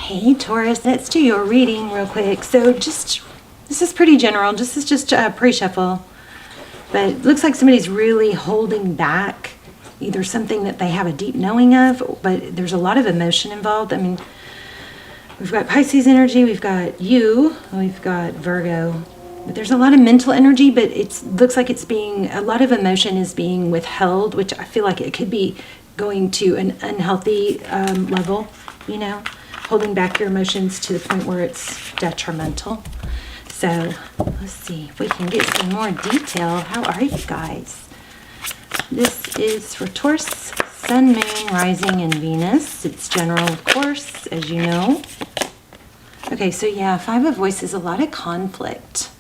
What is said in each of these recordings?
Hey Taurus, let's do your reading real quick. So this is pretty general. This is just a pre-shuffle. But it looks like somebody's really holding back either something that they have a deep knowing of, but there's a lot of emotion involved. I mean, we've got Pisces energy, we've got you, we've got Virgo. But there's a lot of mental energy, but it looks like a lot of emotion is being withheld, which I feel like it could be going to an unhealthy level, you know, holding back your emotions to the point where it's detrimental. So let's see if we can get some more detail. How are you guys? This is for Taurus, Sun, Moon, Rising, and Venus. It's general, of course, as you know. Okay, so yeah, Five of Voices, a lot of conflict.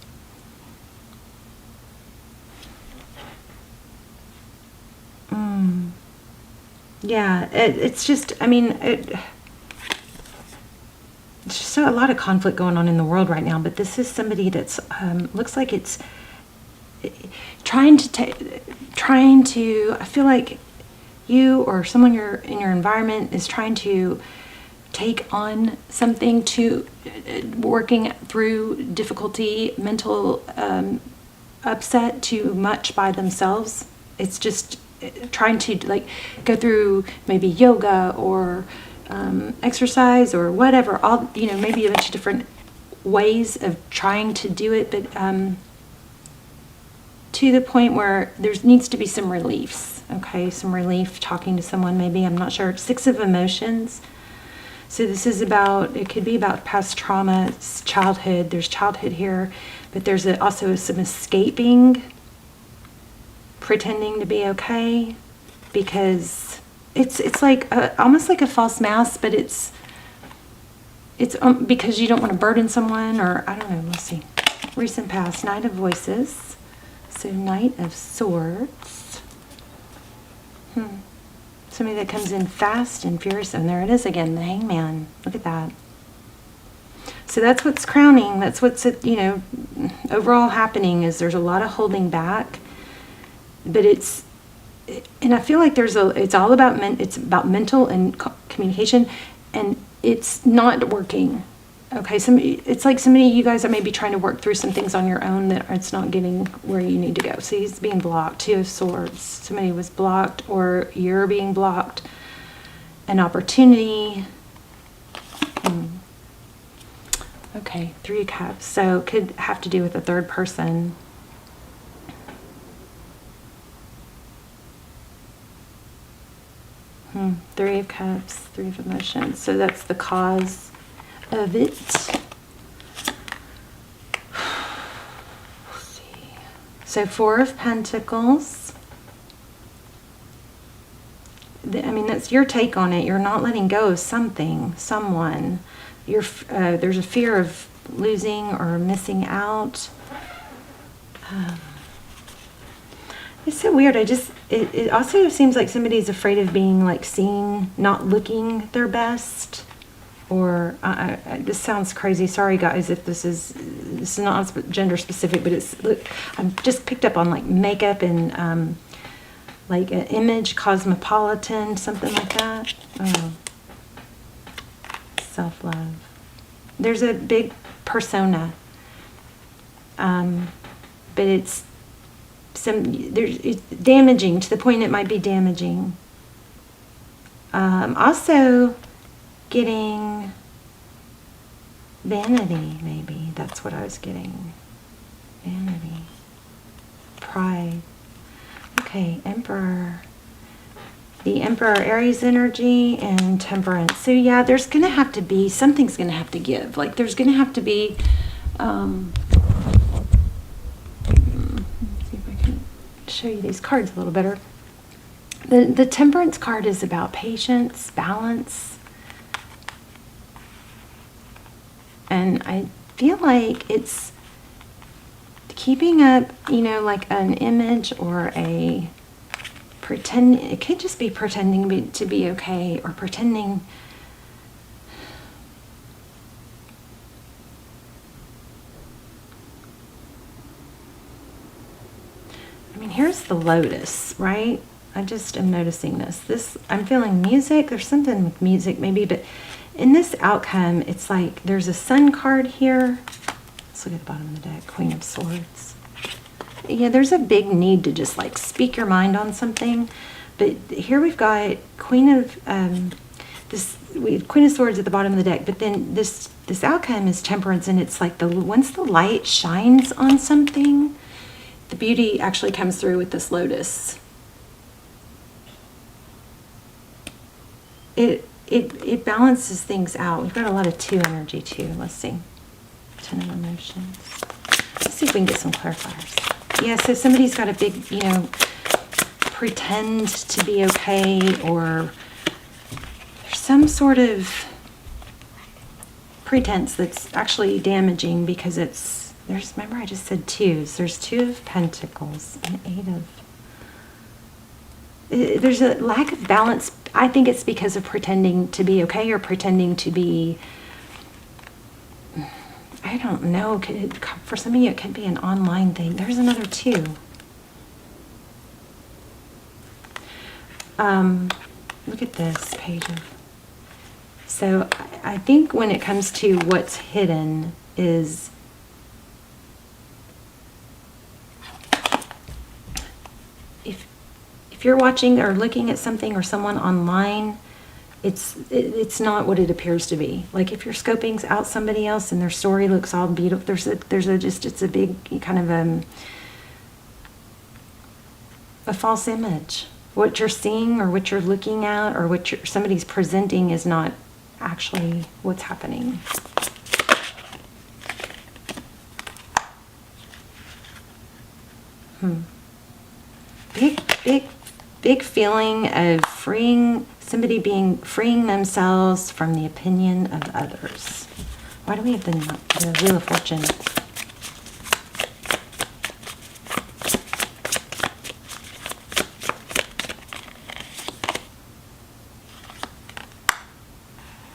Yeah, it's just, I mean, it's just a lot of conflict going on in the world right now, but this is somebody that's, looks like it's trying to, I feel like you or someone in your environment is trying to take on something working through difficulty, mental upset too much by themselves. It's just trying to like go through maybe yoga or exercise or whatever, all, you know, maybe a bunch of different ways of trying to do it, but to the point where there needs to be some reliefs. Okay, some relief, talking to someone maybe, I'm not sure. Six of Emotions. So this is about, it could be about past trauma, childhood. There's childhood here, but there's also some escaping, pretending to be okay, because it's like almost like a false mask, but it's because you don't want to burden someone, or I don't know. Let's see. Recent past, Knight of Voices. So Knight of Swords. Somebody that comes in fast and furious, and there it is again, the Hangman. Look at that. So that's what's crowning. That's what's, you know, overall happening is there's a lot of holding back. But and I feel like it's all about it's about mental and communication, and it's not working. Okay, it's like you guys are maybe trying to work through some things on your own that it's not getting where you need to go. So he's being blocked. Two of Swords. Somebody was blocked, or you're being blocked. An opportunity. Okay, Three of Cups. So it could have to do with a third person. Three of Cups, Three of Emotions. So that's the cause of it. Let's see. So Four of Pentacles. I mean, that's your take on it. You're not letting go of something, someone. There's a fear of losing or missing out. It's so weird. It also seems like somebody's afraid of being like seen not looking their best, or this sounds crazy. Sorry guys if this is not gender specific, but I've just picked up on like makeup and like an image, cosmopolitan, something like that. Oh. Self-love. There's a big persona, but it's damaging to the point it might be damaging. Also getting vanity, maybe. That's what I was getting. Vanity. Pride. Okay, Emperor. The Emperor, Aries energy, and Temperance. So yeah, there's going to have to be, something's going to have to give. Like there's going to have to be, show you these cards a little better. The Temperance card is about patience, balance, and I feel like it's keeping up, you know, like an image or a pretend. It could just be pretending to be okay, or pretending. I mean, here's the Lotus, right? I just am noticing this. I'm feeling music. There's something with music maybe, but in this outcome, it's like there's a Sun card here. Let's look at the bottom of the deck, Queen of Swords. Yeah, there's a big need to just like speak your mind on something. But here we've got Queen of we have Queen of Swords at the bottom of the deck. But then this outcome is Temperance, and it's like once the light shines on something, the beauty actually comes through with this Lotus. It balances things out. We've got a lot of 2 energy too. Let's see. 10 of Emotions. Let's see if we can get some clarifiers. Yeah, so somebody's got a big, pretend to be okay, or there's some sort of pretense that's actually damaging because remember I just said 2s. There's 2 of Pentacles and 8 of... There's a lack of balance. I think it's because of pretending to be okay, or pretending to be, I don't know, for some of you it could be an online thing. There's another 2. Look at this page. So I think when it comes to what's hidden is, if you're watching or looking at something or someone online, it's not what it appears to be. Like if you're scoping out somebody else and their story looks all beautiful, it's a big kind of a false image. What you're seeing or what you're looking at or what somebody's presenting is not actually what's happening. Big feeling of freeing themselves from the opinion of others. Why do we have the Wheel of Fortune?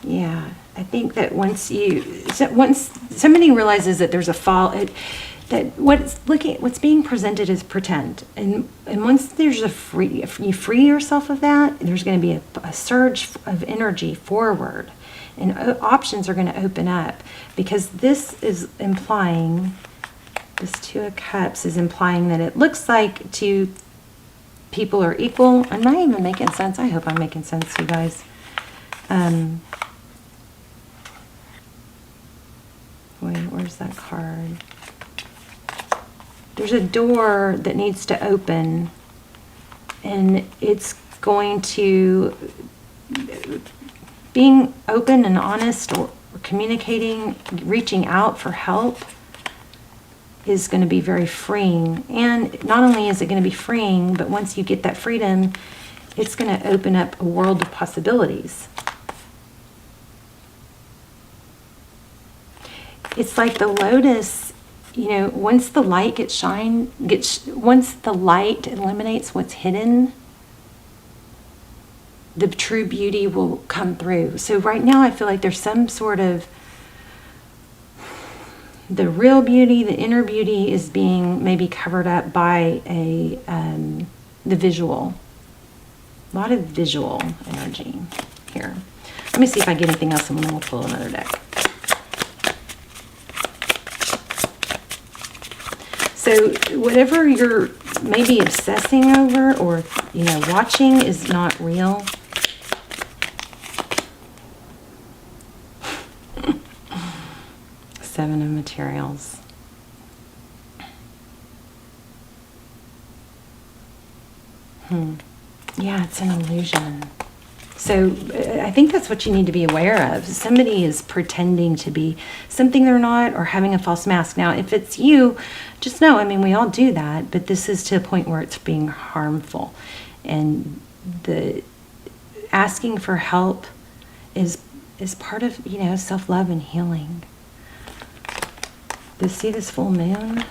Yeah, I think that once somebody realizes that there's a fall, that what's being presented is pretend, and once there's you free yourself of that, there's going to be a surge of energy forward, and options are going to open up, because this is implying, this 2 of Cups is implying that it looks like 2 people are equal. I'm not even making sense. I hope I'm making sense, you guys. Wait, where's that card? There's a door that needs to open, and it's going to, being open and honest or communicating, reaching out for help is going to be very freeing. And not only is it going to be freeing, but once you get that freedom, it's going to open up a world of possibilities. It's like the Lotus, once the light once the light eliminates what's hidden, the true beauty will come through. So right now I feel like there's some sort of, the real beauty, the inner beauty is being maybe covered up by the visual. A lot of visual energy here. Let me see if I get anything else, and then we'll pull another deck. So whatever you're maybe obsessing over or, watching is not real. Seven of Materials. Yeah, it's an illusion. So I think that's what you need to be aware of. Somebody is pretending to be something they're not, or having a false mask. Now, if it's you, just know, we all do that, but this is to a point where it's being harmful. And the asking for help is part of, self-love and healing. See this full moon?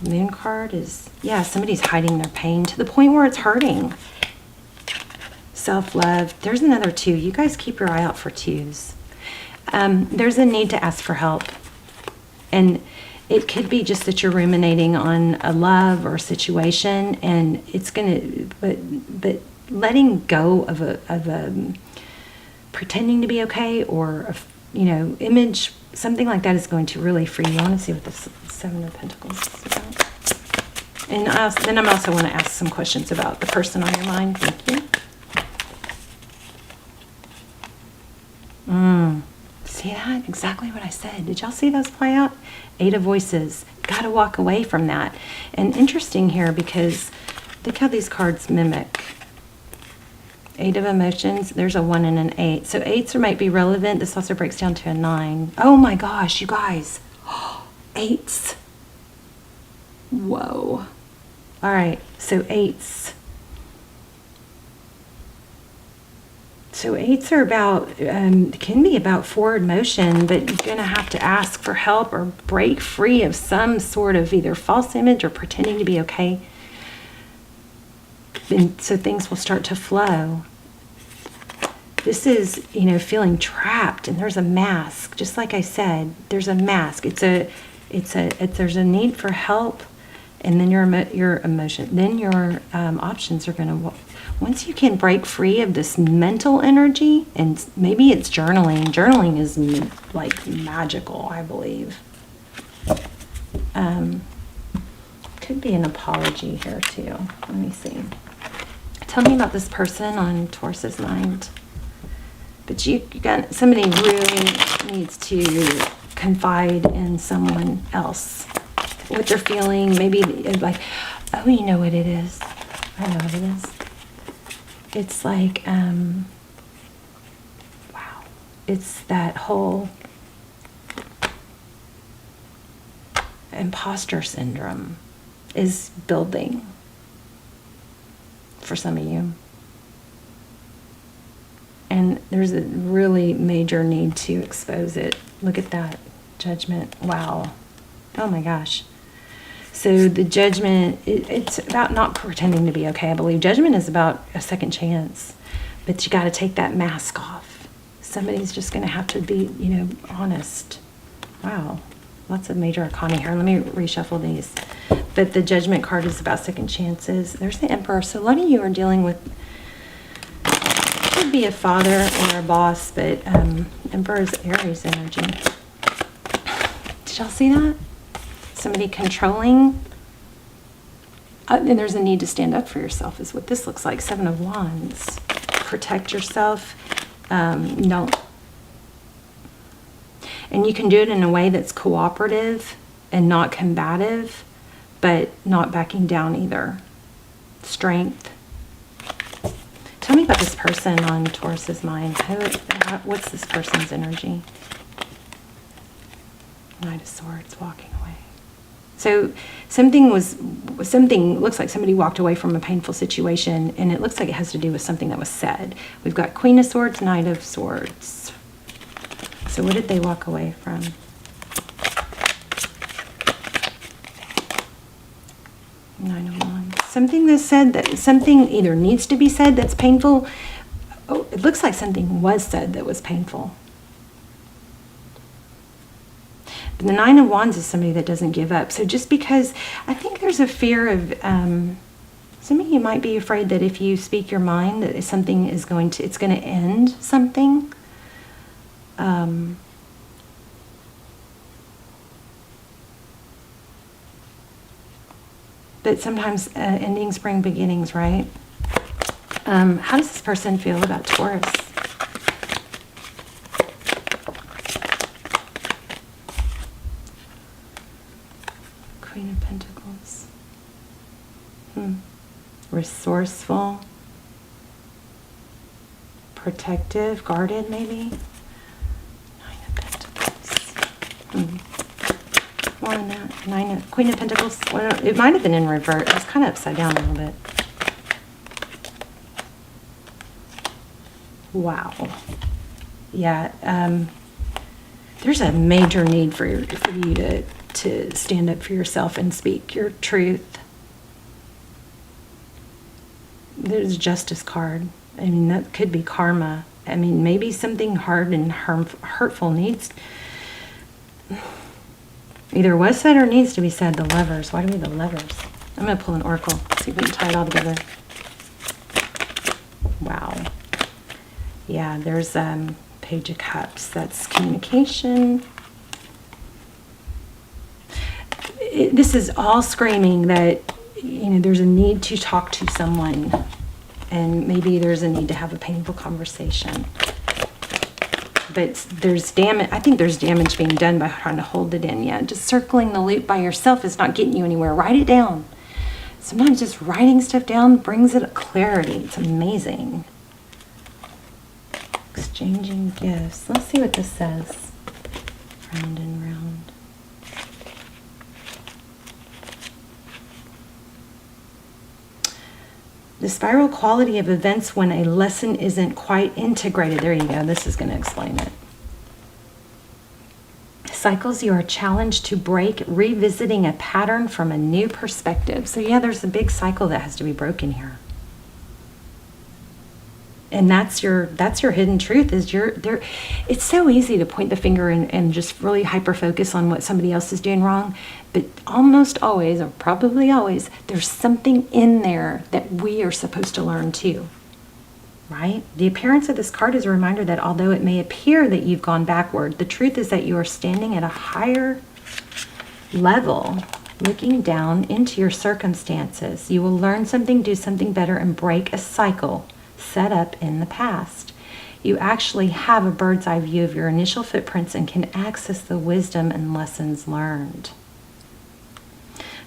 Moon card is, somebody's hiding their pain to the point where it's hurting. Self-love. There's another 2. You guys keep your eye out for 2s. There's a need to ask for help. And it could be just that you're ruminating on a love or a situation, and it's going to, but letting go of a pretending to be okay, or, you know, image, something like that is going to really free you. I want to see what the Seven of Pentacles is about. And then I also want to ask some questions about the person on your mind. Thank you. See that? Exactly what I said. Did y'all see those play out? Eight of Voices. Got to walk away from that. And interesting here, because look how these cards mimic. Eight of Emotions. There's a 1 and an 8. So 8s might be relevant. This also breaks down to a 9. Oh my gosh, you guys. 8s. Whoa. All right, so 8s. So 8s are about, can be about forward motion, but you're going to have to ask for help or break free of some sort of either false image or pretending to be okay. And so things will start to flow. This is, you know, feeling trapped, and there's a mask. Just like I said, there's a mask. There's a need for help, and then your emotion, then your options are going to. Once you can break free of this mental energy, and maybe it's journaling. Journaling is like magical, I believe. Could be an apology here too. Let me see. Tell me about this person on Taurus's mind. But you got somebody really needs to confide in someone else. What they're feeling, maybe like, oh, you know what it is. I know what it is. It's like, wow. It's that whole imposter syndrome is building for some of you. And there's a really major need to expose it. Look at that. Judgment. Wow. Oh my gosh. So the judgment, it's about not pretending to be okay. I believe judgment is about a second chance. But you got to take that mask off. Somebody's just going to have to be, you know, honest. Wow. Lots of major arcana here. Let me reshuffle these. But the judgment card is about second chances. There's the Emperor. So a lot of you are dealing with, could be a father or a boss, but Emperor is Aries energy. Did y'all see that? Somebody controlling. And there's a need to stand up for yourself is what this looks like. 7 of Wands. Protect yourself. No. And you can do it in a way that's cooperative and not combative, but not backing down either. Strength. Tell me about this person on Taurus's mind. What's this person's energy? Knight of Swords, walking away. So something looks like somebody walked away from a painful situation, and it looks like it has to do with something that was said. We've got Queen of Swords, Knight of Swords. So what did they walk away from? Nine of Wands. Something that's said, that something either needs to be said that's painful. Oh, it looks like something was said that was painful. But the Nine of Wands is somebody that doesn't give up. So just because, I think there's a fear of, some of you might be afraid that if you speak your mind, that something is going to, it's going to end something. But sometimes endings bring beginnings, right? How does this person feel about Taurus? Queen of Pentacles. Resourceful. Protective, guarded maybe. Nine of Pentacles. Queen of Pentacles. Well, it might have been in revert. It was kind of upside down a little bit. Wow. Yeah. There's a major need for you to stand up for yourself and speak your truth. There's a Justice card. I mean, that could be karma. I mean, maybe something hard and hurtful needs, either was said or needs to be said. The Lovers. Why do we have the Lovers? I'm going to pull an oracle. See if we can tie it all together. Wow. Yeah, there's Page of Cups. That's communication. This is all screaming that, you know, there's a need to talk to someone, and maybe there's a need to have a painful conversation. But there's damage. I think there's damage being done by trying to hold it in. Yeah, just circling the loop by yourself is not getting you anywhere. Write it down. Sometimes just writing stuff down brings it clarity. It's amazing. Exchanging gifts. Let's see what this says. Round and round. The spiral quality of events when a lesson isn't quite integrated. There you go. This is going to explain it. Cycles you are challenged to break, revisiting a pattern from a new perspective. So yeah, there's a big cycle that has to be broken here. And that's your hidden truth, is there. It's so easy to point the finger and just really hyper focus on what somebody else is doing wrong, but almost always, or probably always, there's something in there that we are supposed to learn too, right? The appearance of this card is a reminder that although it may appear that you've gone backward, the truth is that you are standing at a higher level, looking down into your circumstances. You will learn something, do something better, and break a cycle set up in the past. You actually have a bird's eye view of your initial footprints and can access the wisdom and lessons learned.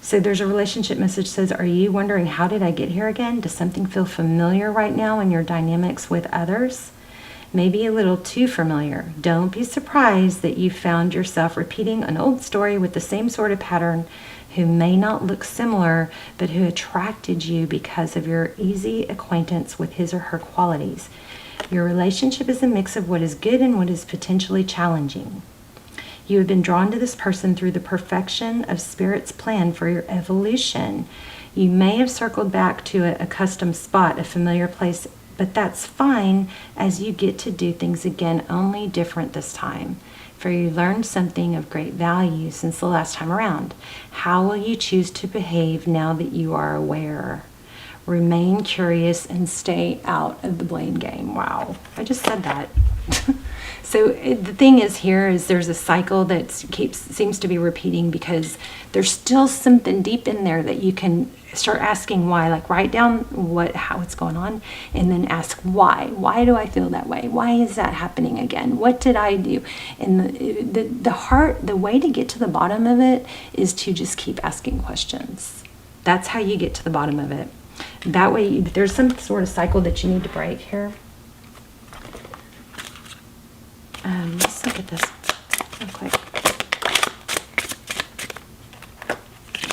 So there's a relationship message that says, are you wondering, how did I get here again? Does something feel familiar right now in your dynamics with others? Maybe a little too familiar. Don't be surprised that you found yourself repeating an old story with the same sort of pattern, who may not look similar, but who attracted you because of your easy acquaintance with his or her qualities. Your relationship is a mix of what is good and what is potentially challenging. You have been drawn to this person through the perfection of Spirit's plan for your evolution. You may have circled back to a custom spot, a familiar place, but that's fine, as you get to do things again, only different this time. For you learned something of great value since the last time around. How will you choose to behave now that you are aware? Remain curious and stay out of the blame game. Wow, I just said that. So the thing is here is there's a cycle that seems to be repeating, because there's still something deep in there that you can start asking why. Like, write down how it's going on, and then ask why. Why do I feel that way? Why is that happening again? What did I do? And the way to get to the bottom of it is to just keep asking questions. That's how you get to the bottom of it. That way, if there's some sort of cycle that you need to break here. Let's look at this real quick.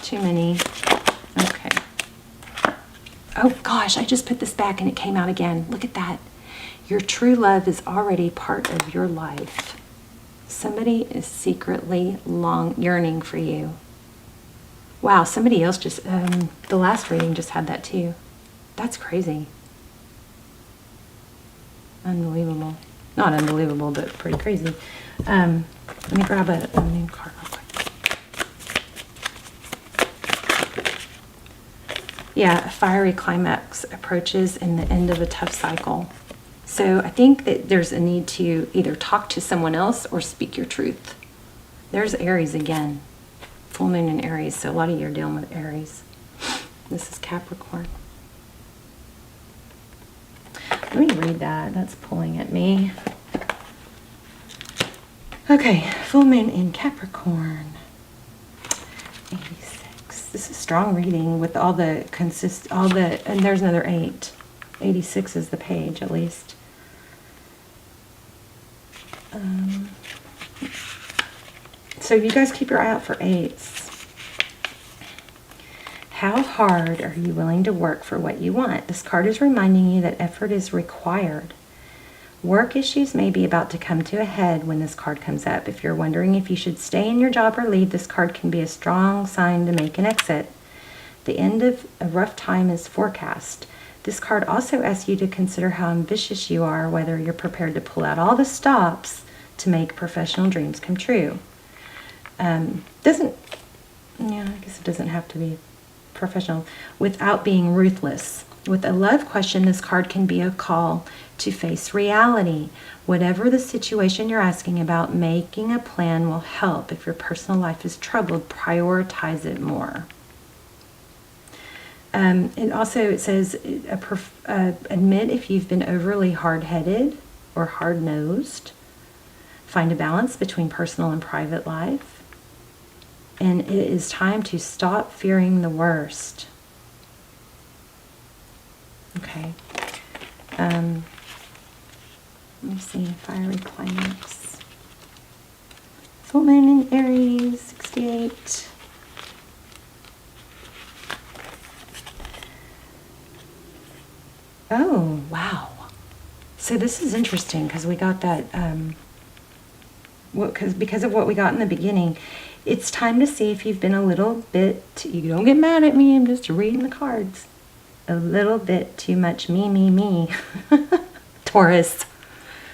Too many. Okay. Oh gosh, I just put this back and it came out again. Look at that. Your true love is already part of your life. Somebody is secretly yearning for you. Wow, somebody else just, the last reading just had that too. That's crazy. Unbelievable. Not unbelievable, but pretty crazy. Let me grab a new card real quick. Yeah, a fiery climax approaches in the end of a tough cycle. So I think that there's a need to either talk to someone else or speak your truth. There's Aries again. Full moon in Aries, so a lot of you are dealing with Aries. This is Capricorn. Let me read that. That's pulling at me. Okay, full moon in Capricorn. 86. This is strong reading with all the and there's another 8. 86 is the page, at least. So you guys keep your eye out for 8s. How hard are you willing to work for what you want? This card is reminding you that effort is required. Work issues may be about to come to a head when this card comes up. If you're wondering if you should stay in your job or leave, this card can be a strong sign to make an exit. The end of a rough time is forecast. This card also asks you to consider how ambitious you are, whether you're prepared to pull out all the stops to make professional dreams come true. I guess it doesn't have to be professional, without being ruthless. With a love question, this card can be a call to face reality. Whatever the situation you're asking about, making a plan will help. If your personal life is troubled, prioritize it more. And also it says, admit if you've been overly hard-headed or hard-nosed. Find a balance between personal and private life. And it is time to stop fearing the worst. Okay. Let me see, fiery climax. Full moon in Aries, 68. Oh, wow. So this is interesting because we got that, because of what we got in the beginning. It's time to see if you've been a little bit, you don't get mad at me, I'm just reading the cards. A little bit too much me. Taurus,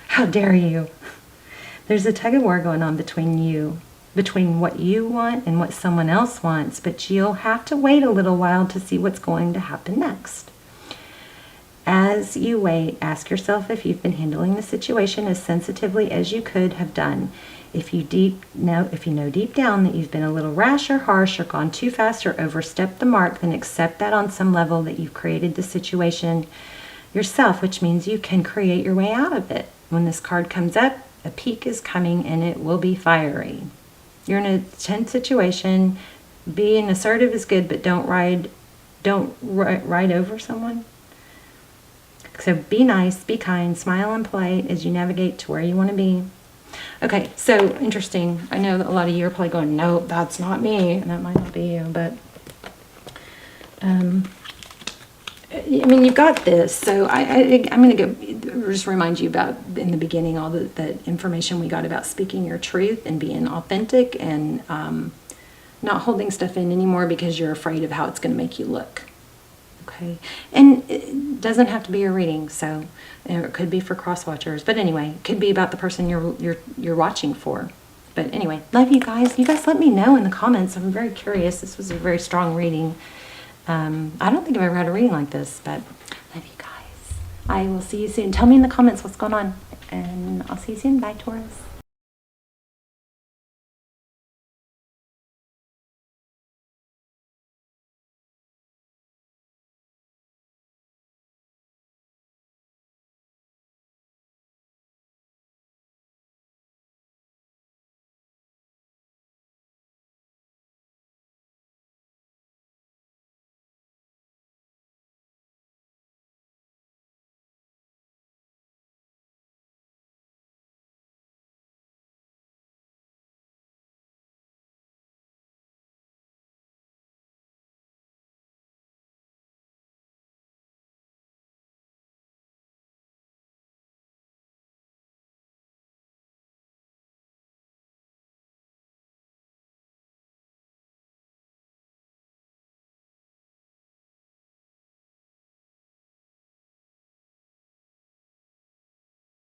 how dare you? There's a tug of war going on between what you want and what someone else wants, but you'll have to wait a little while to see what's going to happen next. As you wait, ask yourself if you've been handling the situation as sensitively as you could have done. If you know deep down that you've been a little rash or harsh or gone too fast or overstepped the mark, then accept that on some level that you've created the situation yourself, which means you can create your way out of it. When this card comes up, a peak is coming and it will be fiery. You're in a tense situation. Being assertive is good, but don't ride over someone. So be nice, be kind, smile and polite as you navigate to where you want to be. Okay, so interesting. I know that a lot of you are probably going, no, that's not me, and that might not be you, but I mean, you've got this. So I'm going to go just remind you about in the beginning all the information we got about speaking your truth and being authentic and not holding stuff in anymore because you're afraid of how it's going to make you look. Okay, and it doesn't have to be your reading, so it could be for cross watchers. But anyway, it could be about the person you're watching for. But anyway, love you guys. You guys let me know in the comments. I'm very curious. This was a very strong reading. I don't think I've ever had a reading like this, but love you guys. I will see you soon. Tell me in the comments what's going on, and I'll see you soon. Bye, Taurus.